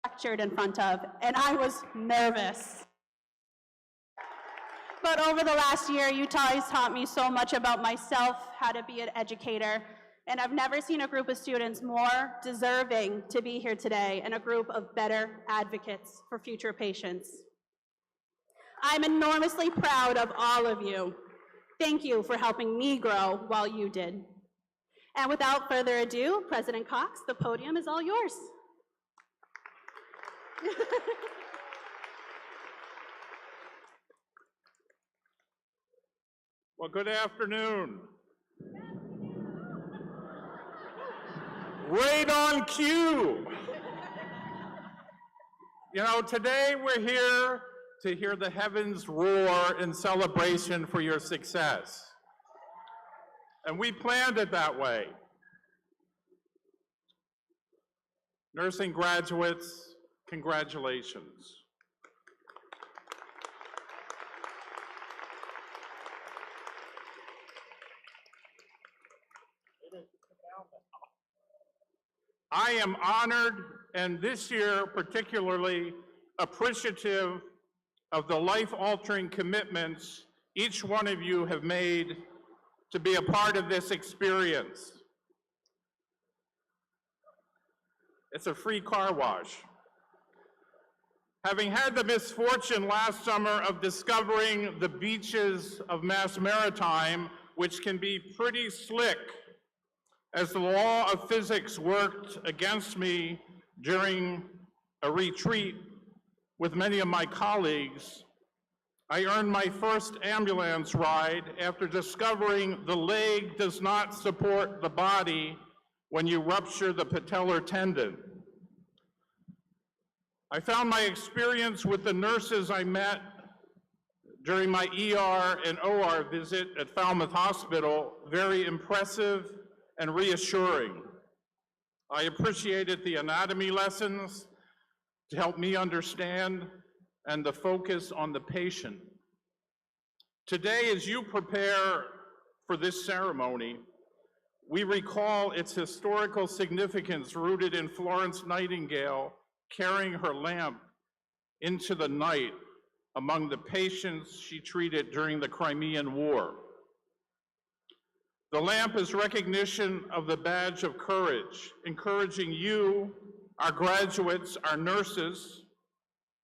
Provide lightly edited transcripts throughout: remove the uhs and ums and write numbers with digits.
lectured in front of, and I was nervous. But over the last year, Utah has taught me so much about myself, how to be an educator, and I've never seen a group of students more deserving to be here today and a group of better advocates for future patients. I'm enormously proud of all of you. Thank you for helping me grow while you did. And without further ado, President Cox, the podium is all yours. Well, good afternoon. Right on cue. You know, today we're here to hear the heavens roar in celebration for your success. And we planned it that way. Nursing graduates, congratulations. I am honored, and this year particularly appreciative of the life-altering commitments each one of you have made to be a part of this experience. It's a free car wash. Having had the misfortune last summer of discovering the beaches of Mass Maritime, which can be pretty slick, as the law of physics worked against me during a retreat with many of my colleagues, I earned my first ambulance ride after discovering the leg does not support the body when you rupture the patellar tendon. I found my experience with the nurses I met during my ER and OR visit at Falmouth Hospital very impressive and reassuring. I appreciated the anatomy lessons to help me understand and the focus on the patient. Today, as you prepare for this ceremony, we recall its historical significance rooted in Florence Nightingale carrying her lamp into the night among the patients she treated during the Crimean War. The lamp is recognition of the badge of courage, encouraging you, our graduates, our nurses,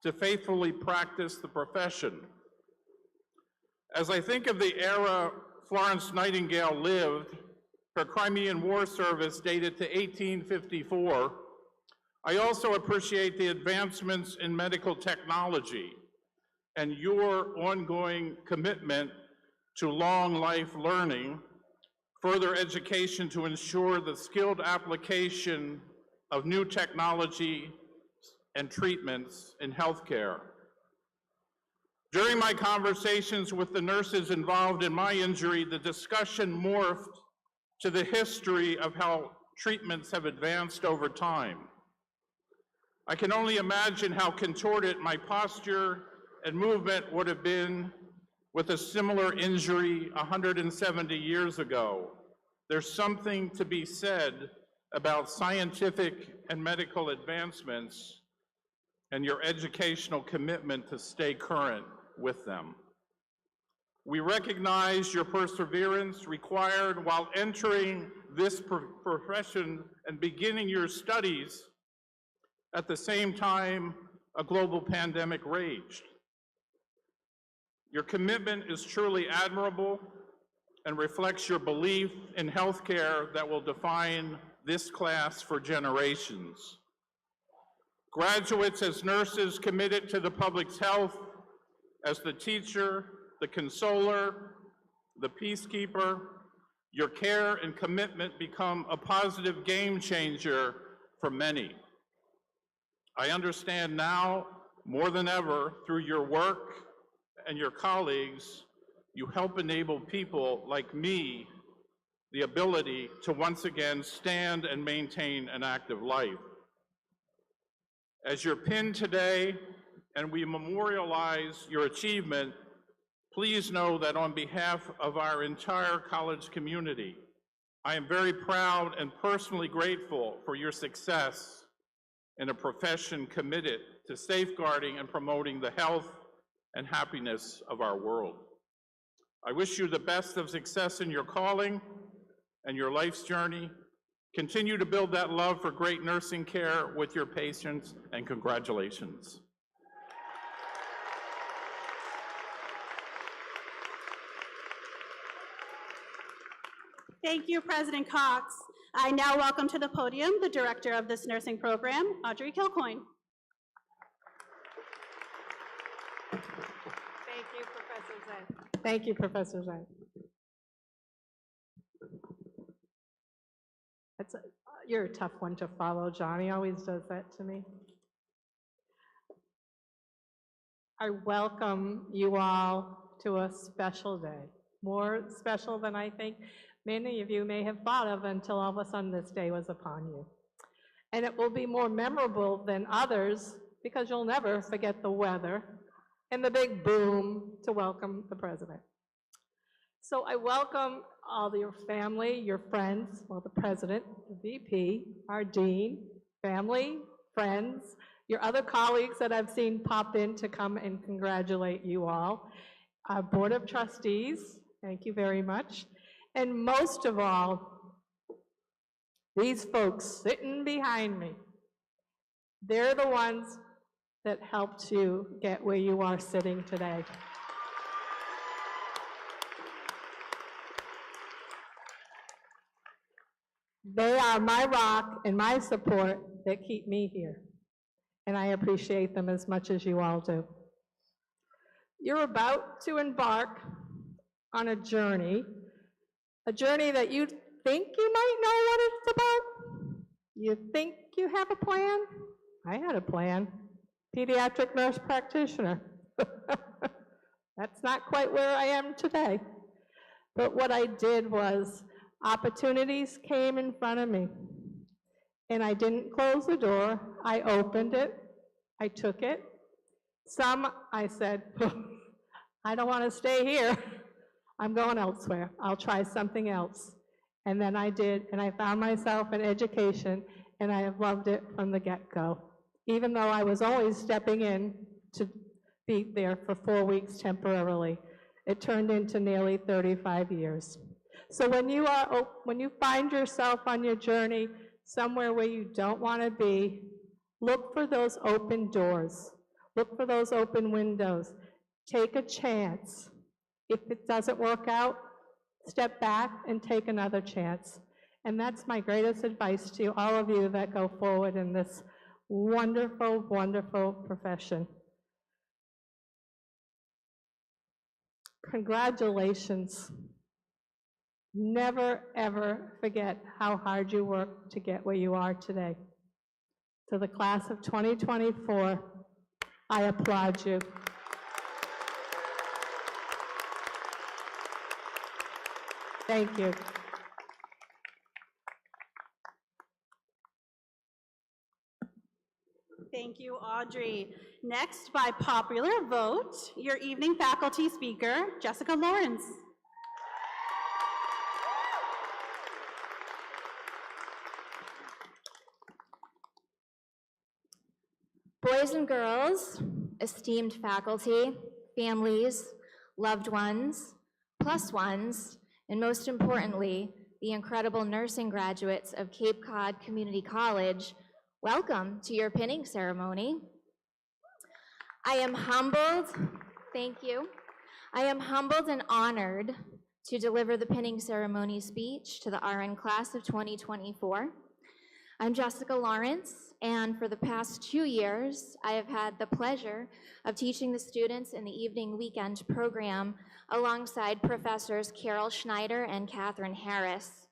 to faithfully practice the profession. As I think of the era Florence Nightingale lived, her Crimean War service dated to 1854, I also appreciate the advancements in medical technology and your ongoing commitment to long life learning, further education to ensure the skilled application of new technology and treatments in healthcare. During my conversations with the nurses involved in my injury, the discussion morphed to the history of how treatments have advanced over time. I can only imagine how contorted my posture and movement would have been with a similar injury 170 years ago. There's something to be said about scientific and medical advancements and your educational commitment to stay current with them. We recognize your perseverance required while entering this profession and beginning your studies at the same time a global pandemic raged. Your commitment is truly admirable and reflects your belief in healthcare that will define this class for generations. Graduates as nurses committed to the public's health, as the teacher, the consoler, the peacekeeper, your care and commitment become a positive game changer for many. I understand now, more than ever, through your work and your colleagues, you help enable people like me the ability to once again stand and maintain an active life. As you're pinned today and we memorialize your achievement, please know that on behalf of our entire college community, I am very proud and personally grateful for your success in a profession committed to safeguarding and promoting the health and happiness of our world. I wish you the best of success in your calling and your life's journey. Continue to build that love for great nursing care with your patients, and congratulations. Thank you, President Cox. I now welcome to the podium the director of this nursing program, Audrey Kilcoyne. Thank you, Professor Zay. Thank you, Professor Zay. You're a tough one to follow, John. He always does that to me. I welcome you all to a special day, more special than I think many of you may have thought of until all of a sudden this day was upon you. And it will be more memorable than others because you'll never forget the weather and the big boom to welcome the president. So I welcome all your family, your friends, well, the president, the VP, our dean, family, friends, your other colleagues that I've seen pop in to come and congratulate you all, our board of trustees, thank you very much, and most of all, these folks sitting behind me. They're the ones that helped you get where you are sitting today. They are my rock and my support that keep me here, and I appreciate them as much as you all do. You're about to embark on a journey that you think you might know what it's about. You think you have a plan? I had a plan. Pediatric nurse practitioner. That's not quite where I am today. But what I did was, opportunities came in front of me, and I didn't close the door. I opened it. I took it. Some I said, I don't want to stay here. I'm going elsewhere. I'll try something else. And then I did, and I found myself in education, and I have loved it from the get-go. Even though I was always stepping in to be there for 4 weeks temporarily, it turned into nearly 35 years. So when you find yourself on your journey somewhere where you don't want to be, look for those open doors. Look for those open windows. Take a chance. If it doesn't work out, step back and take another chance. And that's my greatest advice to all of you that go forward in this wonderful, wonderful profession. Congratulations. Never, ever forget how hard you worked to get where you are today. To the class of 2024, I applaud you. Thank you. Thank you, Audrey. Next, by popular vote, your evening faculty speaker, Jessica Lawrence. Boys and girls, esteemed faculty, families, loved ones, plus ones, and most importantly, the incredible nursing graduates of Cape Cod Community College, welcome to your pinning ceremony. I am humbled, thank you. I am humbled and honored to deliver the pinning ceremony speech to the RN class of 2024. I'm Jessica Lawrence, and for the past 2 years, I have had the pleasure of teaching the students in the evening weekend program alongside Professors Carol Schneider and Catherine Harris.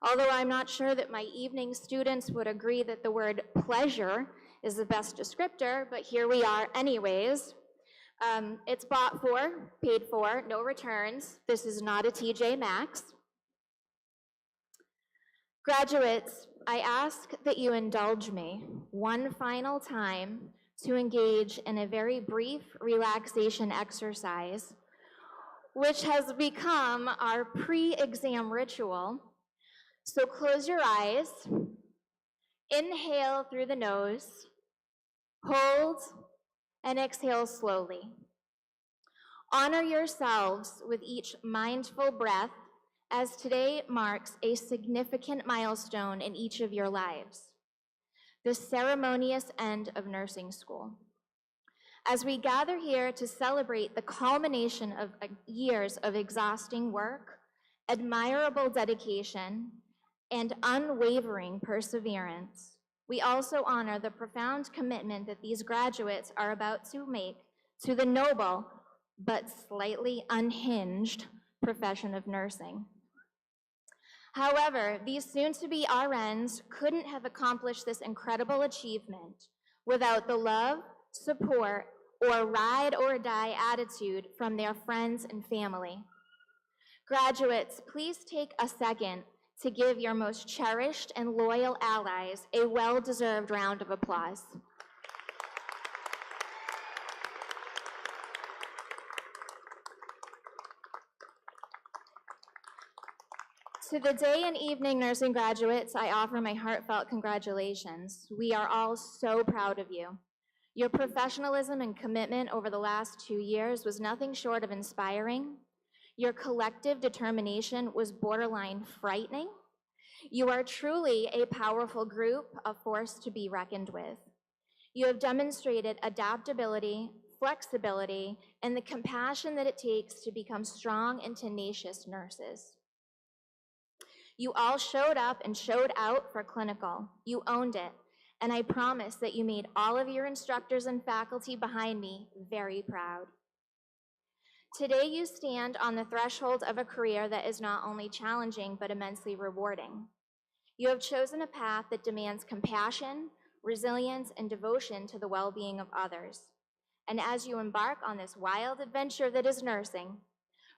Although I'm not sure that my evening students would agree that the word pleasure is the best descriptor, but here we are anyways. It's bought for, paid for, no returns. This is not a TJ Maxx. Graduates, I ask that you indulge me one final time to engage in a very brief relaxation exercise, which has become our pre-exam ritual. So close your eyes Inhale through the nose, hold, and exhale slowly. Honor yourselves with each mindful breath, as today marks a significant milestone in each of your lives, the ceremonious end of nursing school. As we gather here to celebrate the culmination of years of exhausting work, admirable dedication, and unwavering perseverance, we also honor the profound commitment that these graduates are about to make to the noble but slightly unhinged profession of nursing. However, these soon-to-be RNs couldn't have accomplished this incredible achievement without the love, support, or ride-or-die attitude from their friends and family. Graduates, please take a second to give your most cherished and loyal allies a well-deserved round of applause. To the day and evening nursing graduates, I offer my heartfelt congratulations. We are all so proud of you. Your professionalism and commitment over the last 2 years was nothing short of inspiring. Your collective determination was borderline frightening. You are truly a powerful group, a force to be reckoned with. You have demonstrated adaptability, flexibility, and the compassion that it takes to become strong and tenacious nurses. You all showed up and showed out for clinical. You owned it, and I promise that you made all of your instructors and faculty behind me very proud. Today you stand on the threshold of a career that is not only challenging but immensely rewarding. You have chosen a path that demands compassion, resilience, and devotion to the well-being of others. And as you embark on this wild adventure that is nursing,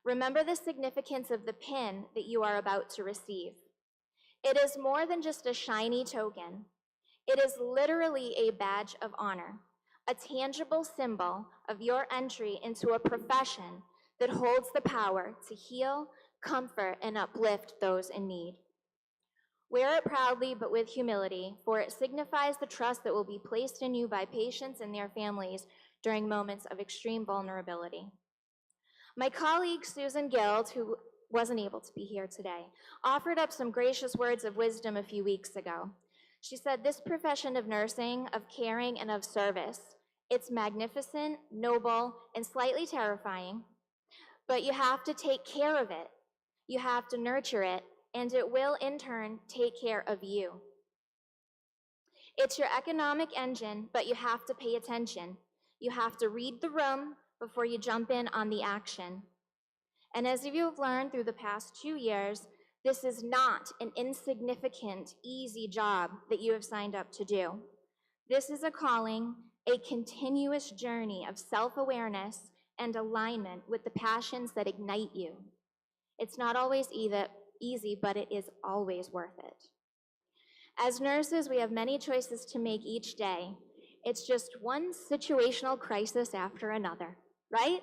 remember the significance of the pin that you are about to receive. It is more than just a shiny token. It is literally a badge of honor, a tangible symbol of your entry into a profession that holds the power to heal, comfort, and uplift those in need. Wear it proudly but with humility, for it signifies the trust that will be placed in you by patients and their families during moments of extreme vulnerability. My colleague, Susan Guild, who wasn't able to be here today, offered up some gracious words of wisdom a few weeks ago. She said, "This profession of nursing, of caring, and of service, it's magnificent, noble, and slightly terrifying, but you have to take care of it. You have to nurture it, and it will, in turn, take care of you. It's your economic engine, but you have to pay attention. You have to read the room before you jump in on the action. And as you have learned through the past 2 years, this is not an insignificant, easy job that you have signed up to do. This is a calling, a continuous journey of self-awareness and alignment with the passions that ignite you. It's not always easy, but it is always worth it. As nurses, we have many choices to make each day. It's just one situational crisis after another, right?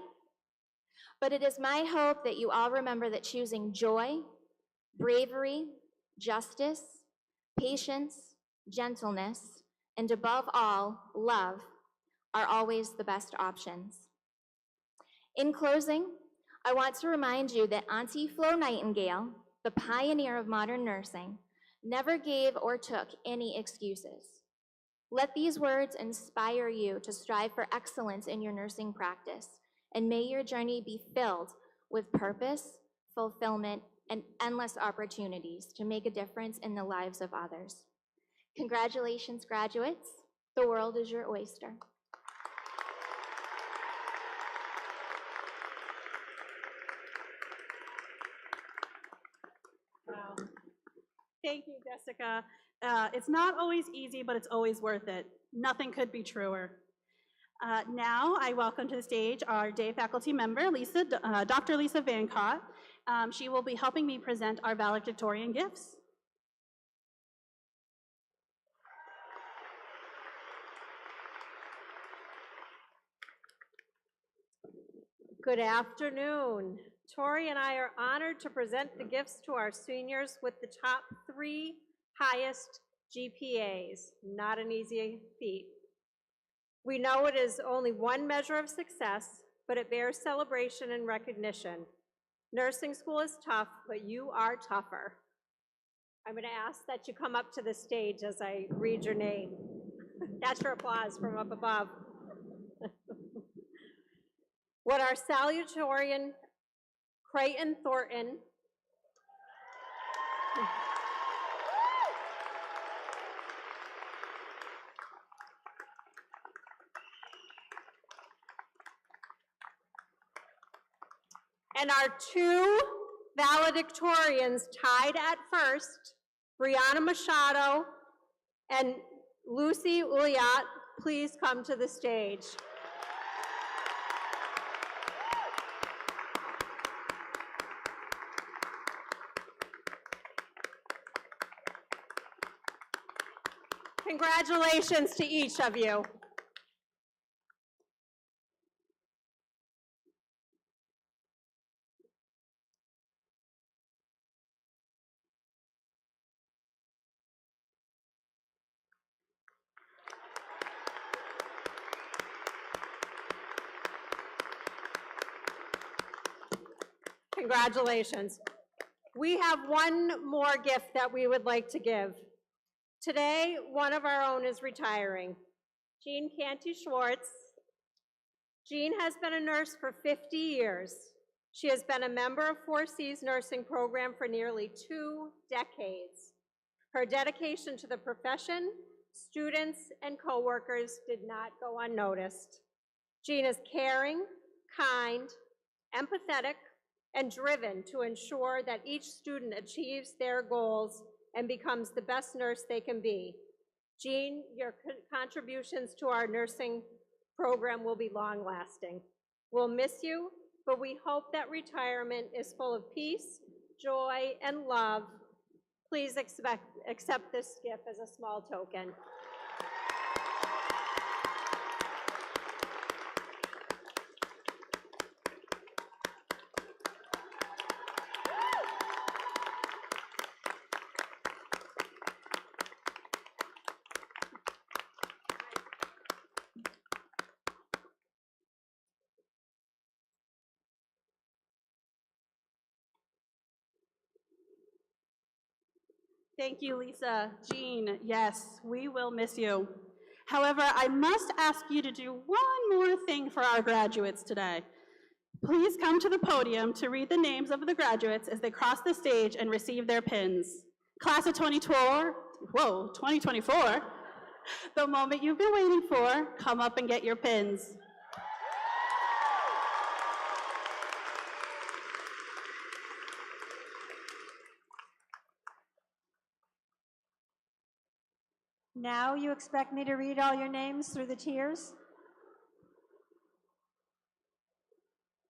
But it is my hope that you all remember that choosing joy, bravery, justice, patience, gentleness, and above all, love are always the best options. In closing, I want to remind you that Auntie Flo Nightingale, the pioneer of modern nursing, never gave or took any excuses. Let these words inspire you to strive for excellence in your nursing practice, and may your journey be filled with purpose, fulfillment, and endless opportunities to make a difference in the lives of others. Congratulations, graduates. The world is your oyster. Wow. Thank you, Jessica. It's not always easy, but it's always worth it. Nothing could be truer. Now, I welcome to the stage our day faculty member, Dr. Lisa Vancott. She will be helping me present our valedictorian gifts. Good afternoon. Tori and I are honored to present the gifts to our seniors with the top 3 highest GPAs, not an easy feat. We know it is only one measure of success, but it bears celebration and recognition. Nursing school is tough, but you are tougher. I'm going to ask that you come up to the stage as I read your name. That's your applause from up above. Would our salutatorian, Creighton Thornton, and our two valedictorians tied at first, Brianna Machado and Lucy Uliat, please come to the stage. Congratulations to each of you. Congratulations. We have one more gift that we would like to give. Today, one of our own is retiring, Jean Canty Schwartz. Jean has been a nurse for 50 years. She has been a member of 4C's nursing program for nearly 2 decades. Her dedication to the profession, students, and coworkers did not go unnoticed. Jean is caring, kind, empathetic, and driven to ensure that each student achieves their goals and becomes the best nurse they can be. Jean, your contributions to our nursing program will be long-lasting. We'll miss you, but we hope that retirement is full of peace, joy, and love. Please accept this gift as a small token. Thank you, Lisa. Jean, yes, we will miss you. However, I must ask you to do one more thing for our graduates today. Please come to the podium to read the names of the graduates as they cross the stage and receive their pins. Class of 2024, the moment you've been waiting for, come up and get your pins. Now you expect me to read all your names through the tears?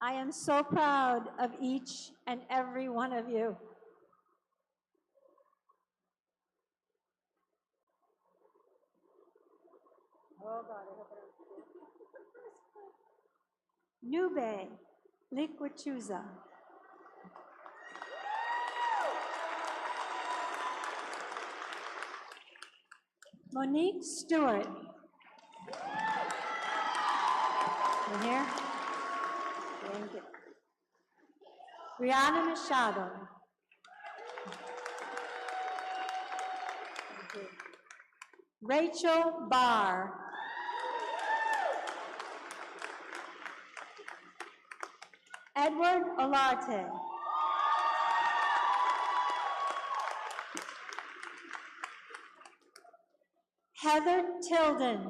I am so proud of each and every one of you. Oh God, I hope I don't. Nube Likwachuza. Monique Stewart. You here? Thank you. Brianna Machado. Thank you. Rachel Barr. Edward Olarte. Heather Tilden.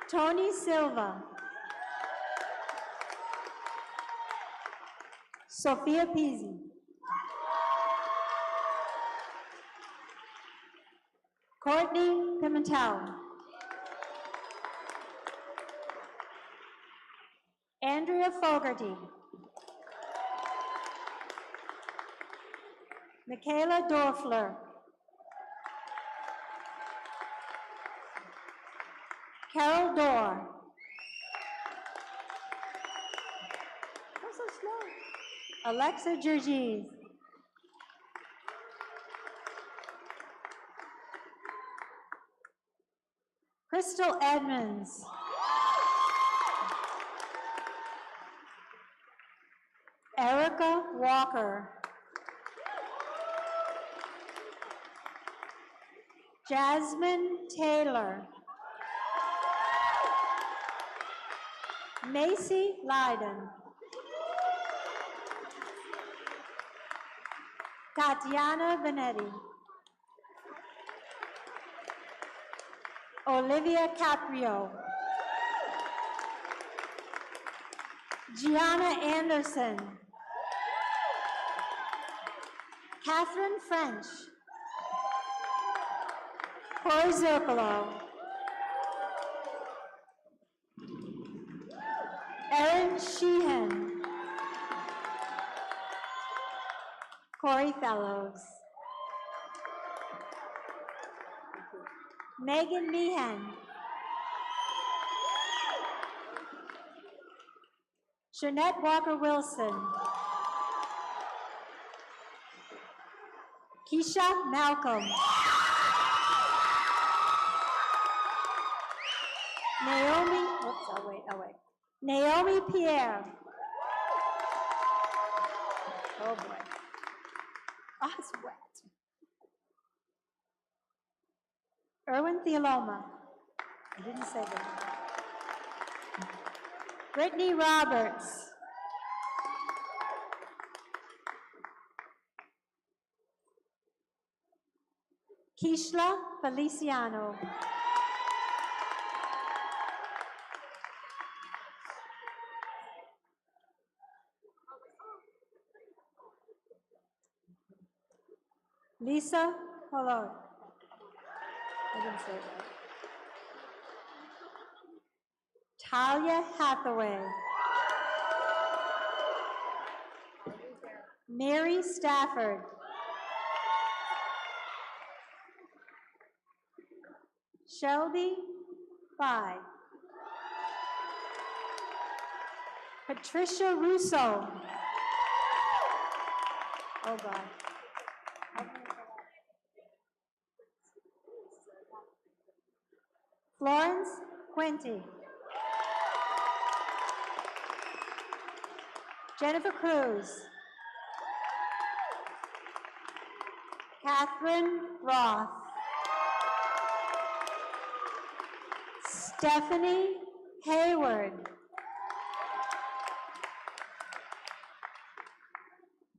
Tony Silva. Sophia Pizzi. Courtney Pimentel. Andrea Fogarty. Michaela Dorfler. Carol Dorr. Go so slow. Alexa Gergis. Crystal Edmonds. Erica Walker. Jasmine Taylor. Macy Lyden. Tatiana Benetti. Olivia Caprio. Gianna Anderson. Catherine French. Corey Zircolo. Erin Sheehan. Corey Fellows. Megan Meehan. Jeanette Walker Wilson. Keisha Malcolm. Naomi, whoops, oh wait. Naomi Pierre. Oh boy. Oh, it's wet. Erwin Theoloma. I didn't say that. Brittany Roberts. Kishla Feliciano. Lisa Pollard. I didn't say that. Talia Hathaway. Mary Stafford. Shelby Bai. Patricia Russo. Oh God. Florence Quinty. Jennifer Cruz. Catherine Roth. Stephanie Hayward.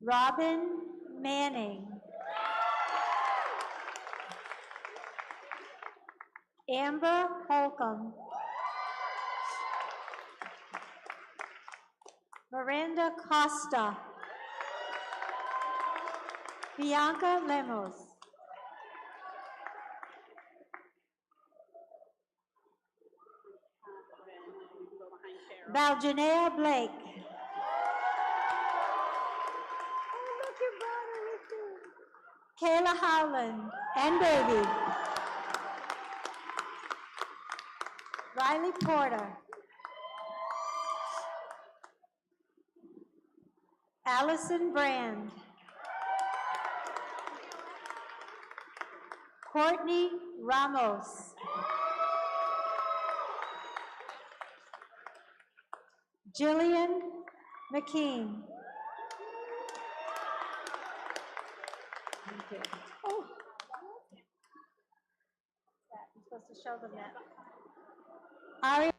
Robin Manning. Amber Holcomb. Miranda Costa. Bianca Lemos. Valjanea Blake. Kayla Howland and baby. Riley Porter. Allison Brand. Courtney Ramos. Jillian McKean. Thank you. Oh. I'm supposed to show them that. Ari. And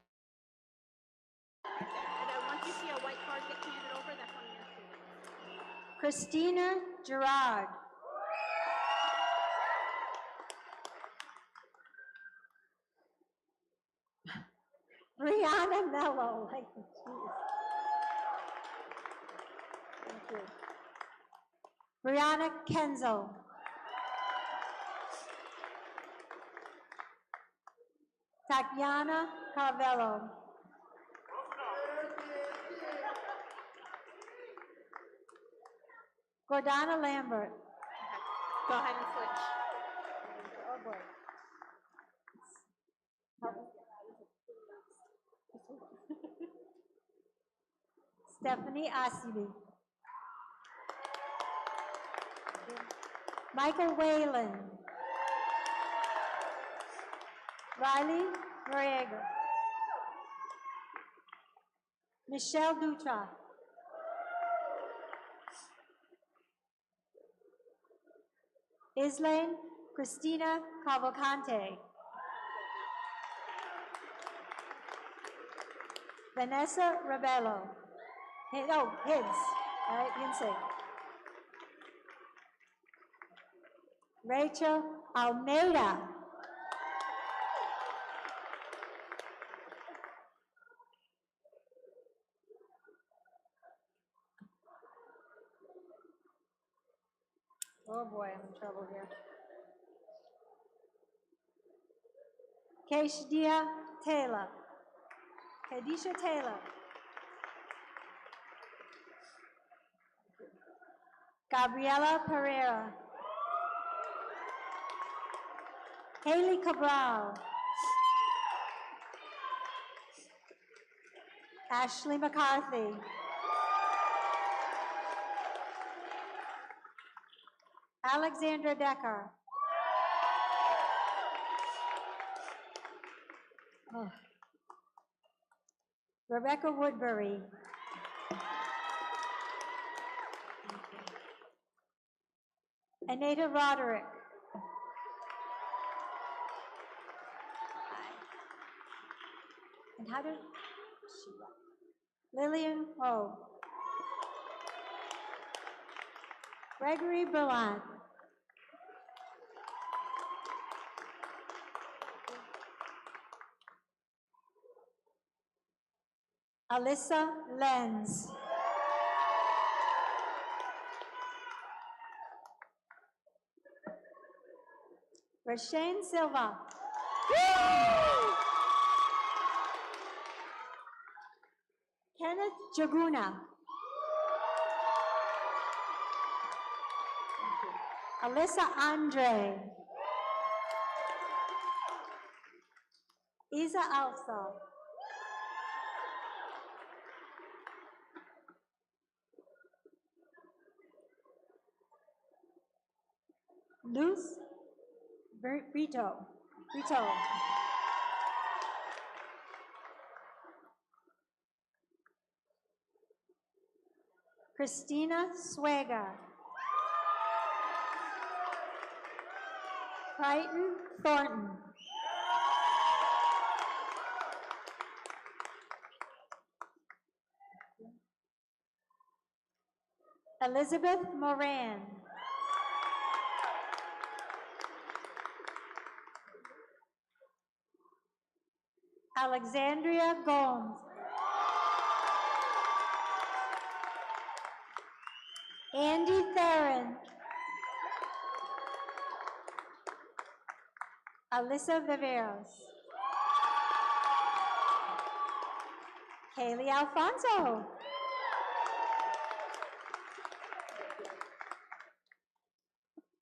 then once you see a white card get handed over, that's one of your students. Christina Gerard. Brianna Mello. Like, geez. Thank you. Brianna Kenzo. Tatiana Carvello. Gordana Lambert. Go ahead and switch. Oh boy. Stephanie Asibi. Michael Whalen. Riley Noriega. Michelle Dutra. Islaine Christina Cavalcante. Vanessa Rebello. Oh, Hids. All right, Hinsey. Rachel Almeida. Oh boy, I'm in trouble here. Keisha Taylor. Kadisha Taylor. Gabriela Pereira. Haley Cabral. Ashley McCarthy. Alexandra Decker. Oh. Rebecca Woodbury. Anita Roderick. And how did she write? Lillian Ho. Gregory Berlant. Alyssa Lenz. Rashane Silva. Kenneth Jaguna. Alyssa Andre. Isa Alsa. Luz Brito. Christina Swega. Crichton Thornton. Elizabeth Moran. Alexandria Gomes. Andy Theron. Alyssa Viveros. Kaylee Alfonso.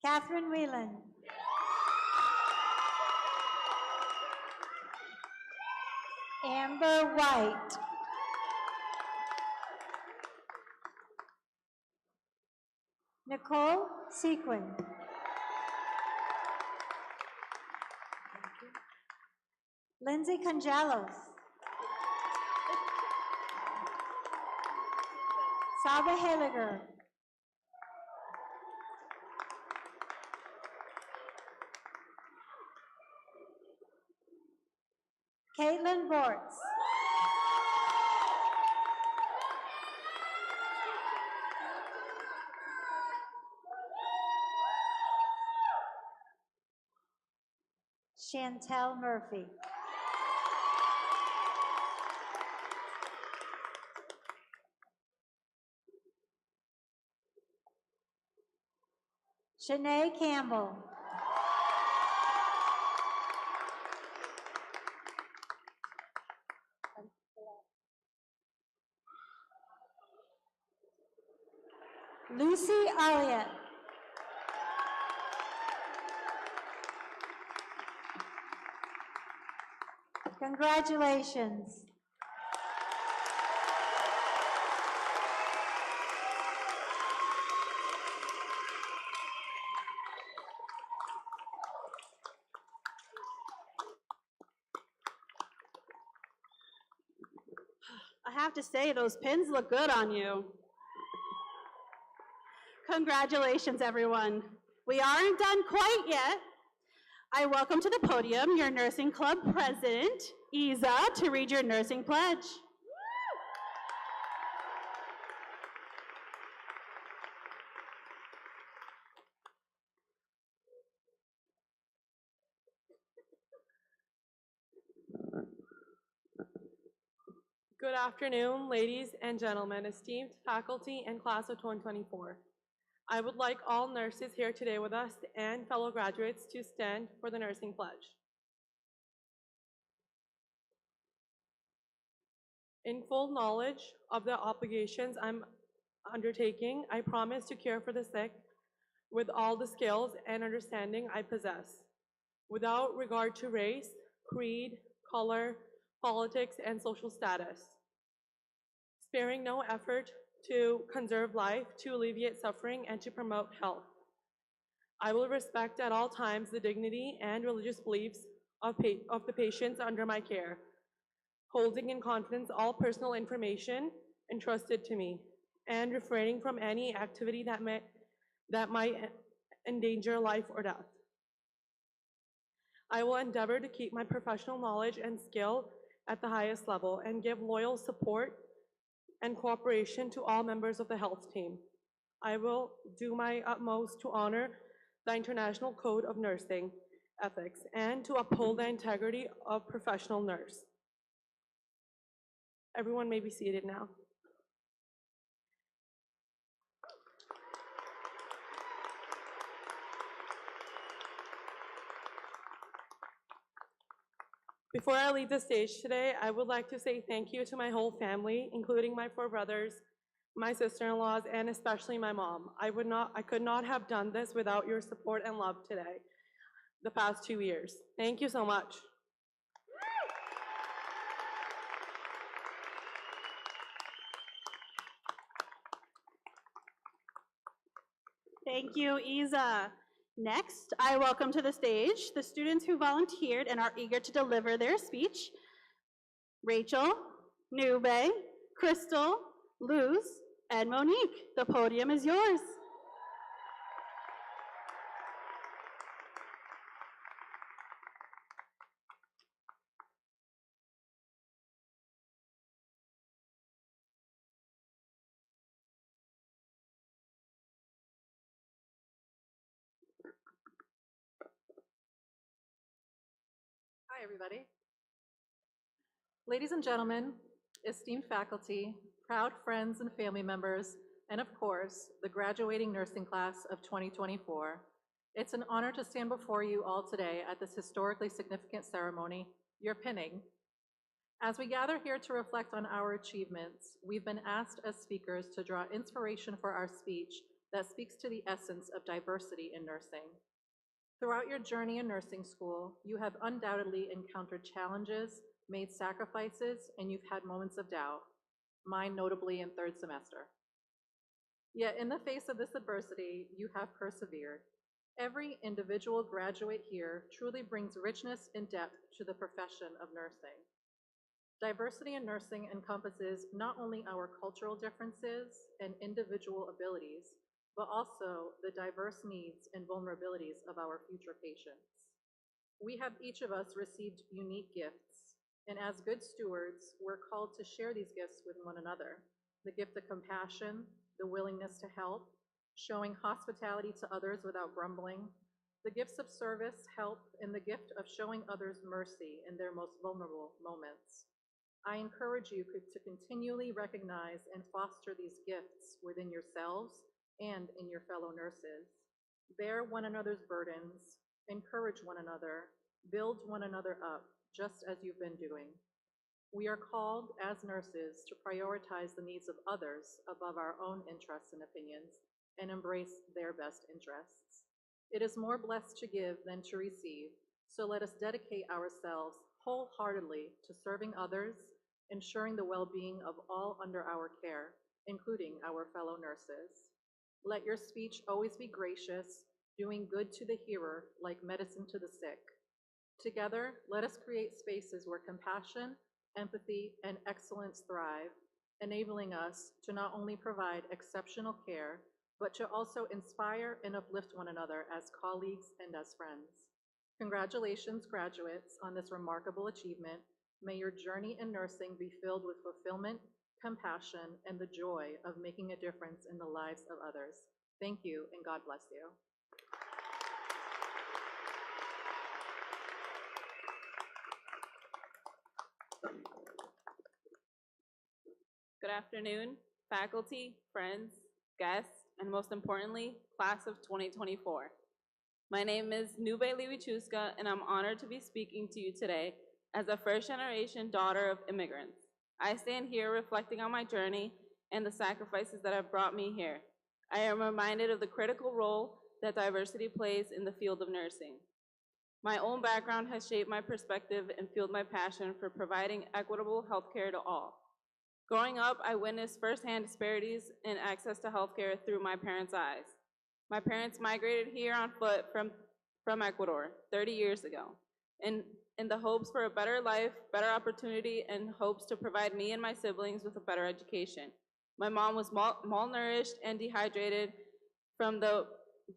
Catherine Whelan. Amber White. Nicole Sequin. Lindsay Congelos. Saba Heliger. Caitlin Bortz. Chantel Murphy. Shanae Campbell. Lucy Elliott. Congratulations. have to say, those pins look good on you. Congratulations, everyone. We aren't done quite yet. I welcome to the podium your nursing club president, Isa, to read your nursing pledge. Good afternoon, ladies and gentlemen, esteemed faculty and class of 2024. I would like all nurses here today with us and fellow graduates to stand for the nursing pledge. In full knowledge of the obligations I'm undertaking, I promise to care for the sick with all the skills and understanding I possess, without regard to race, creed, color, politics, and social status, sparing no effort to conserve life, to alleviate suffering, and to promote health. I will respect at all times the dignity and religious beliefs of the patients under my care, holding in confidence all personal information entrusted to me, and refraining from any activity that might endanger life or death. I will endeavor to keep my professional knowledge and skill at the highest level and give loyal support and cooperation to all members of the health team. I will do my utmost to honor the International Code of Nursing Ethics and to uphold the integrity of professional nurse. Everyone may be seated now. Before I leave the stage today, I would like to say thank you to my whole family, including my 4 brothers, my sister-in-laws, and especially my mom. I could not have done this without your support and love today, the past 2 years. Thank you so much. Thank you, Isa. Next, I welcome to the stage the students who volunteered and are eager to deliver their speech. Rachel, Nube, Crystal, Luz, and Monique. The podium is yours. Hi, everybody. Ladies and gentlemen, esteemed faculty, proud friends and family members, and of course, the graduating nursing class of 2024, it's an honor to stand before you all today at this historically significant ceremony, your pinning. As we gather here to reflect on our achievements, we've been asked as speakers to draw inspiration for our speech that speaks to the essence of diversity in nursing. Throughout your journey in nursing school, you have undoubtedly encountered challenges, made sacrifices, and you've had moments of doubt, mine notably in 3rd semester. Yet in the face of this adversity, you have persevered. Every individual graduate here truly brings richness and depth to the profession of nursing. Diversity in nursing encompasses not only our cultural differences and individual abilities, but also the diverse needs and vulnerabilities of our future patients. We have each of us received unique gifts, and as good stewards, we're called to share these gifts with one another. The gift of compassion, the willingness to help, showing hospitality to others without grumbling, the gifts of service, help, and the gift of showing others mercy in their most vulnerable moments. I encourage you to continually recognize and foster these gifts within yourselves and in your fellow nurses. Bear one another's burdens, encourage one another, build one another up, just as you've been doing. We are called as nurses to prioritize the needs of others above our own interests and opinions and embrace their best interests. It is more blessed to give than to receive, so let us dedicate ourselves wholeheartedly to serving others, ensuring the well-being of all under our care, including our fellow nurses. Let your speech always be gracious, doing good to the hearer like medicine to the sick. Together, let us create spaces where compassion, empathy, and excellence thrive, enabling us to not only provide exceptional care, but to also inspire and uplift one another as colleagues and as friends. Congratulations, graduates, on this remarkable achievement. May your journey in nursing be filled with fulfillment, compassion, and the joy of making a difference in the lives of others. Thank you, and God bless you. Good afternoon, faculty, friends, guests, and most importantly, class of 2024. My name is Nube Liwichuska, and I'm honored to be speaking to you today as a first-generation daughter of immigrants. I stand here reflecting on my journey and the sacrifices that have brought me here. I am reminded of the critical role that diversity plays in the field of nursing. My own background has shaped my perspective and fueled my passion for providing equitable healthcare to all. Growing up, I witnessed firsthand disparities in access to healthcare through my parents' eyes. My parents migrated here on foot from Ecuador 30 years ago, in the hopes for a better life, better opportunity, and hopes to provide me and my siblings with a better education. My mom was malnourished and dehydrated from the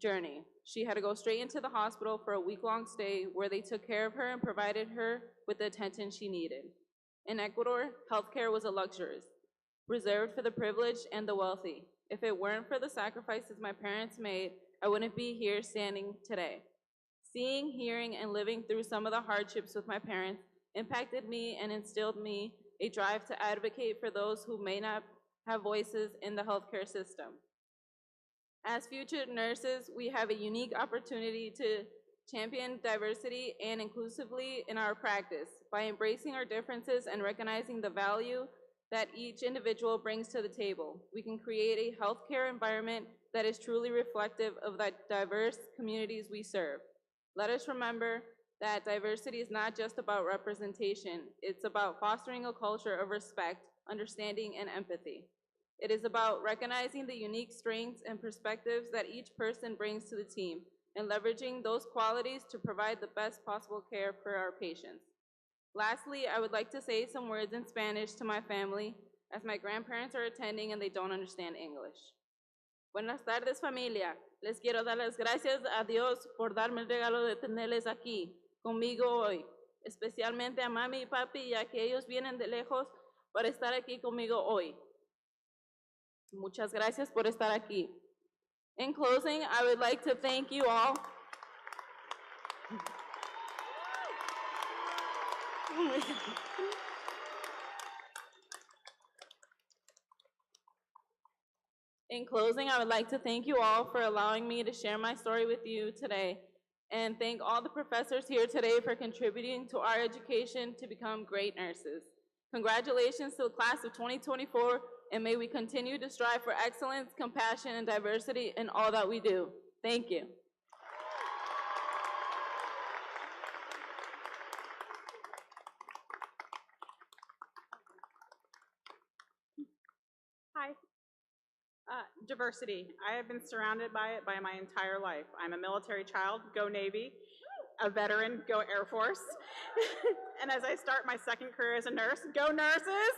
journey. She had to go straight into the hospital for a week-long stay where they took care of her and provided her with the attention she needed. In Ecuador, healthcare was a luxury, reserved for the privileged and the wealthy. If it weren't for the sacrifices my parents made, I wouldn't be here standing today. Seeing, hearing, and living through some of the hardships with my parents impacted me and instilled me a drive to advocate for those who may not have voices in the healthcare system. As future nurses, we have a unique opportunity to champion diversity and inclusively in our practice by embracing our differences and recognizing the value that each individual brings to the table. We can create a healthcare environment that is truly reflective of the diverse communities we serve. Let us remember that diversity is not just about representation. It's about fostering a culture of respect, understanding, and empathy. It is about recognizing the unique strengths and perspectives that each person brings to the team and leveraging those qualities to provide the best possible care for our patients. Lastly, I would like to say some words in Spanish to my family, as my grandparents are attending and they don't understand English. Buenas tardes, familia. Les quiero dar las gracias a Dios por darme el regalo de tenerles aquí, conmigo hoy, especialmente a mami y papi, ya que ellos vienen de lejos para estar aquí conmigo hoy. Muchas gracias por estar aquí. In closing, I would like to thank you all. In closing, I would like to thank you all for allowing me to share my story with you today, and thank all the professors here today for contributing to our education to become great nurses. Congratulations to the class of 2024, and may we continue to strive for excellence, compassion, and diversity in all that we do. Thank you. Hi. Diversity. I have been surrounded by it by my entire life. I'm a military child, go Navy, a veteran, go Air Force. And as I start my second career as a nurse, go nurses!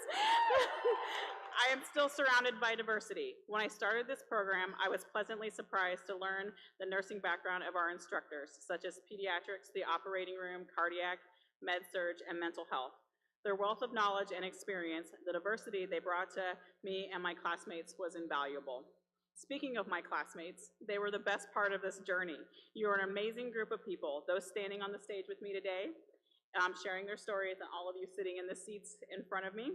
I am still surrounded by diversity. When I started this program, I was pleasantly surprised to learn the nursing background of our instructors, such as pediatrics, the operating room, cardiac, med-surg, and mental health. Their wealth of knowledge and experience, the diversity they brought to me and my classmates was invaluable. Speaking of my classmates, they were the best part of this journey. You are an amazing group of people, those standing on the stage with me today, sharing their stories, and all of you sitting in the seats in front of me.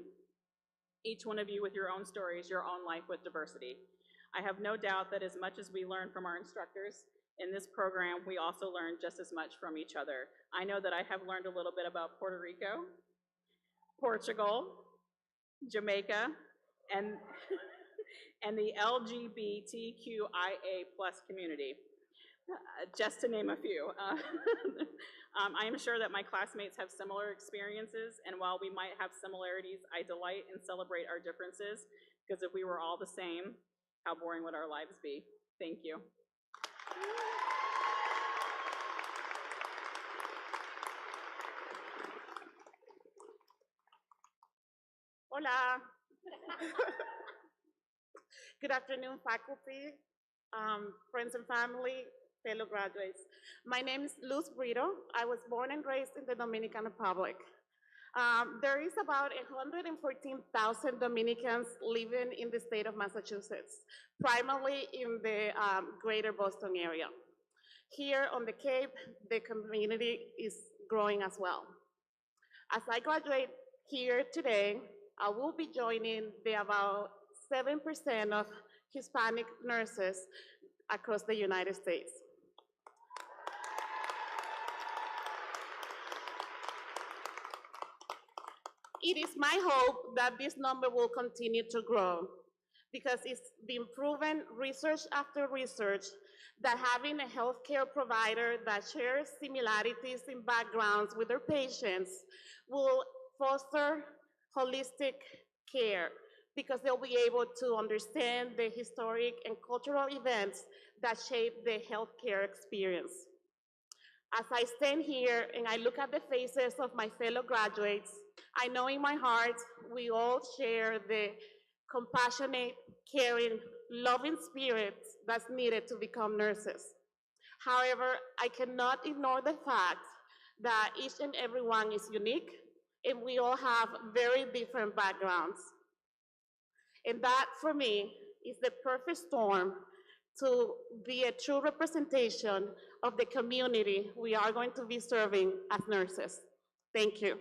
Each one of you with your own stories, your own life with diversity. I have no doubt that as much as we learn from our instructors in this program, we also learn just as much from each other. I know that I have learned a little bit about Puerto Rico, Portugal, Jamaica, and the LGBTQIA+ community, just to name a few. I am sure that my classmates have similar experiences, and while we might have similarities, I delight and celebrate our differences, because if we were all the same, how boring would our lives be? Thank you. Hola. Good afternoon, faculty, friends and family, fellow graduates. My name is Luz Brito. I was born and raised in the Dominican Republic. There is about 114,000 Dominicans living in the state of Massachusetts, primarily in the greater Boston area. Here on the Cape, the community is growing as well. As I graduate here today, I will be joining the about 7% of Hispanic nurses across the United States. It is my hope that this number will continue to grow because it's been proven research after research that having a healthcare provider that shares similarities in backgrounds with their patients will foster holistic care because they'll be able to understand the historic and cultural events that shape the healthcare experience. As I stand here and I look at the faces of my fellow graduates, I know in my heart we all share the compassionate, caring, loving spirit that's needed to become nurses. However, I cannot ignore the fact that each and every one is unique and we all have very different backgrounds. And that, for me, is the perfect storm to be a true representation of the community we are going to be serving as nurses. Thank you.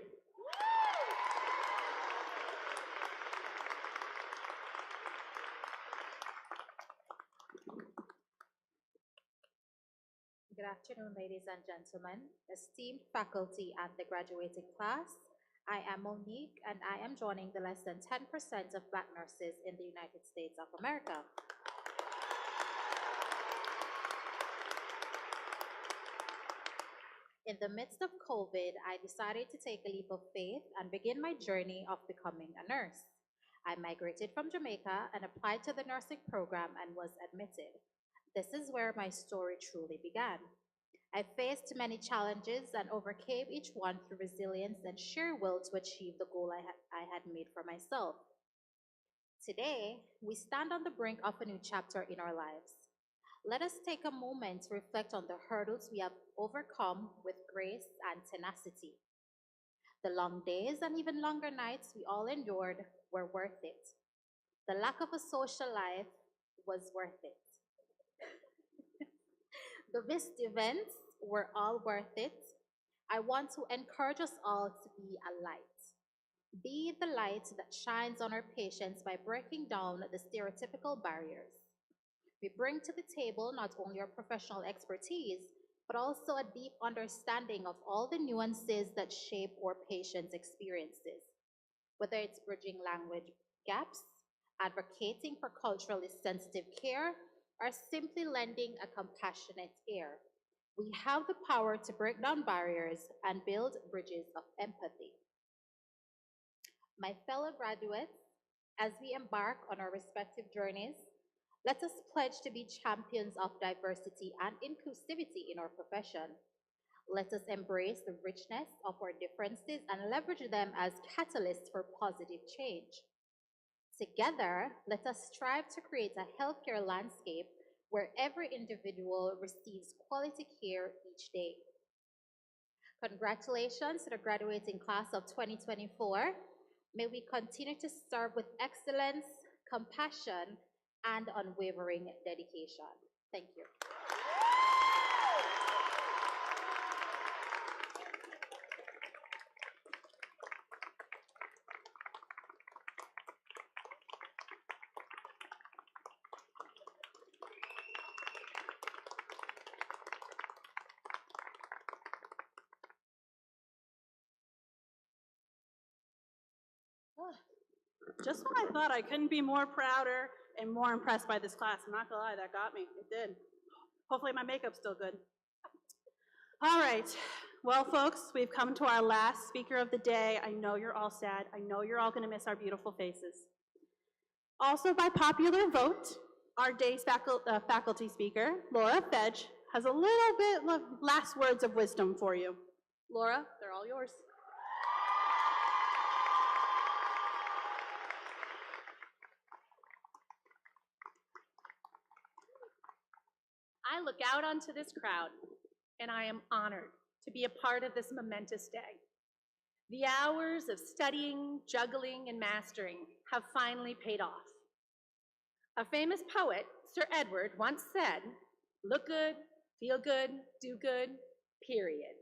Good afternoon, ladies and gentlemen, esteemed faculty and the graduating class. I am Monique, and I am joining the less than 10% of Black nurses in the United States of America. In the midst of COVID, I decided to take a leap of faith and begin my journey of becoming a nurse. I migrated from Jamaica and applied to the nursing program and was admitted. This is where my story truly began. I faced many challenges and overcame each one through resilience and sheer will to achieve the goal I had made for myself. Today, we stand on the brink of a new chapter in our lives. Let us take a moment to reflect on the hurdles we have overcome with grace and tenacity. The long days and even longer nights we all endured were worth it. The lack of a social life was worth it. The missed events were all worth it. I want to encourage us all to be a light. Be the light that shines on our patients by breaking down the stereotypical barriers. We bring to the table not only our professional expertise, but also a deep understanding of all the nuances that shape our patients' experiences. Whether it's bridging language gaps, advocating for culturally sensitive care, or simply lending a compassionate ear. We have the power to break down barriers and build bridges of empathy. My fellow graduates, as we embark on our respective journeys, let us pledge to be champions of diversity and inclusivity in our profession. Let us embrace the richness of our differences and leverage them as catalysts for positive change. Together, let us strive to create a healthcare landscape where every individual receives quality care each day. Congratulations to the graduating class of 2024. May we continue to serve with excellence, compassion, and unwavering dedication. Thank you. Just when I thought I couldn't be more prouder and more impressed by this class, I'm not gonna lie, that got me, it did. Hopefully my makeup's still good. All right, well folks, we've come to our last speaker of the day. I know you're all sad, I know you're all gonna miss our beautiful faces. Also by popular vote, our day's faculty speaker, Laura Fedge, has a little bit of last words of wisdom for you. Laura, they're all yours. look out onto this crowd, and I am honored to be a part of this momentous day. The hours of studying, juggling, and mastering have finally paid off. A famous poet, Sir Edward, once said, "Look good, feel good, do good, period."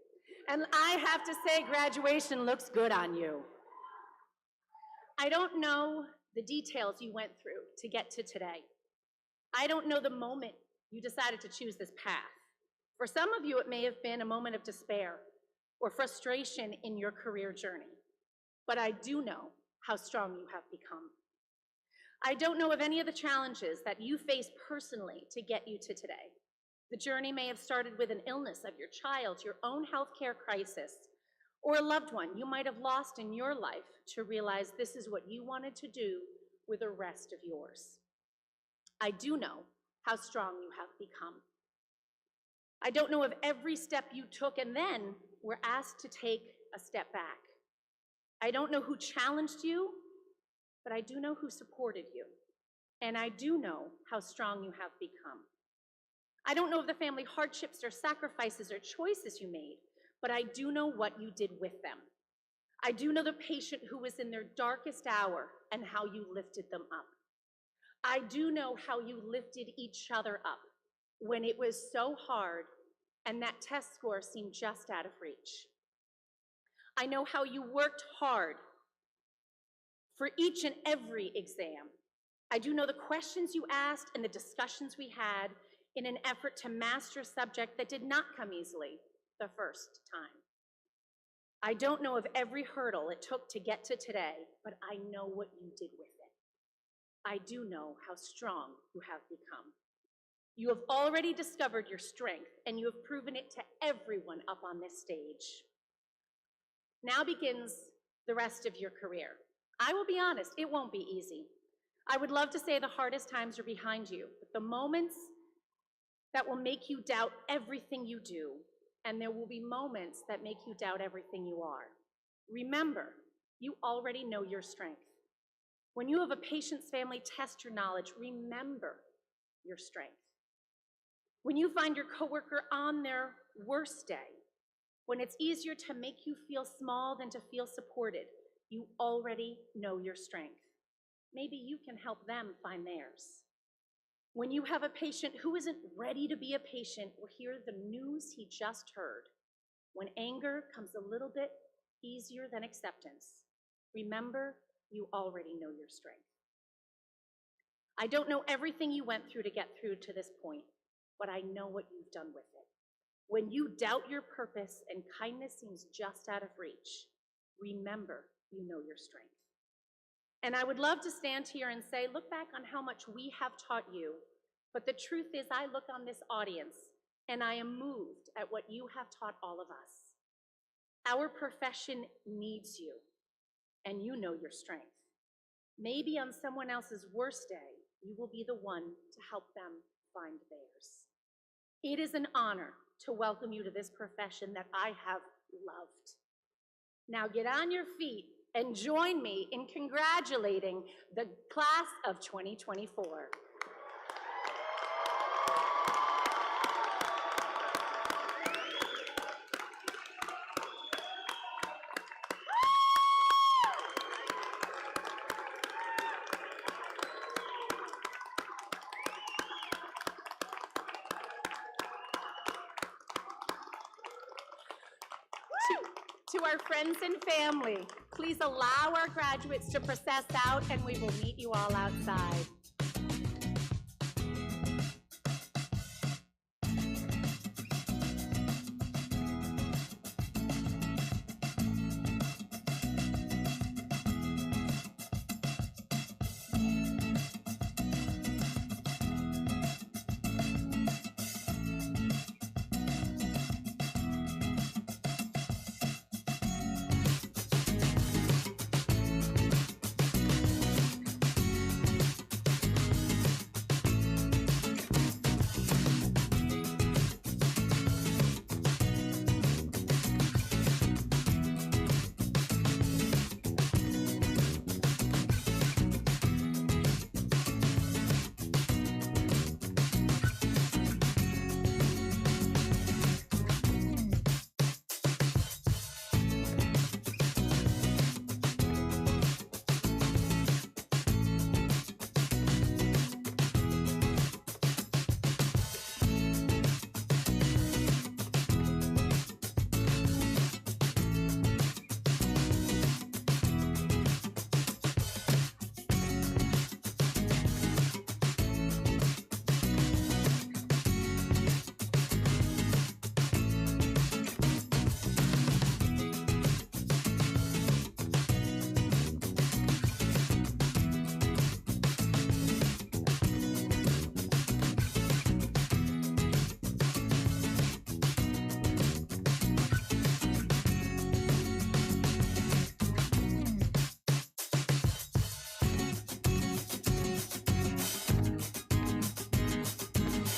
And I have to say, graduation looks good on you. I don't know the details you went through to get to today. I don't know the moment you decided to choose this path. For some of you, it may have been a moment of despair or frustration in your career journey. But I do know how strong you have become. I don't know of any of the challenges that you face personally to get you to today. The journey may have started with an illness of your child, your own healthcare crisis, or a loved one you might have lost in your life to realize this is what you wanted to do with the rest of yours. I do know how strong you have become. I don't know of every step you took and then were asked to take a step back. I don't know who challenged you, but I do know who supported you. And I do know how strong you have become. I don't know of the family hardships or sacrifices or choices you made, but I do know what you did with them. I do know the patient who was in their darkest hour and how you lifted them up. I do know how you lifted each other up when it was so hard and that test score seemed just out of reach. I know how you worked hard for each and every exam. I do know the questions you asked and the discussions we had in an effort to master a subject that did not come easily the first time. I don't know of every hurdle it took to get to today, but I know what you did with it. I do know how strong you have become. You have already discovered your strength, and you have proven it to everyone up on this stage. Now begins the rest of your career. I will be honest, it won't be easy. I would love to say the hardest times are behind you, but the moments that will make you doubt everything you do, and there will be moments that make you doubt everything you are. Remember, you already know your strength. When you have a patient's family test your knowledge, remember your strength. When you find your coworker on their worst day, when it's easier to make you feel small than to feel supported, you already know your strength. Maybe you can help them find theirs. When you have a patient who isn't ready to be a patient or hear the news he just heard, when anger comes a little bit easier than acceptance, remember you already know your strength. I don't know everything you went through to get through to this point, but I know what you've done with it. When you doubt your purpose and kindness seems just out of reach, remember you know your strength. And I would love to stand here and say, look back on how much we have taught you, but the truth is I look on this audience and I am moved at what you have taught all of us. Our profession needs you, and you know your strength. Maybe on someone else's worst day, you will be the one to help them find theirs. It is an honor to welcome you to this profession that I have loved. Now get on your feet and join me in congratulating the class of 2024. To our friends and family, please allow our graduates to process out and we will meet you all outside.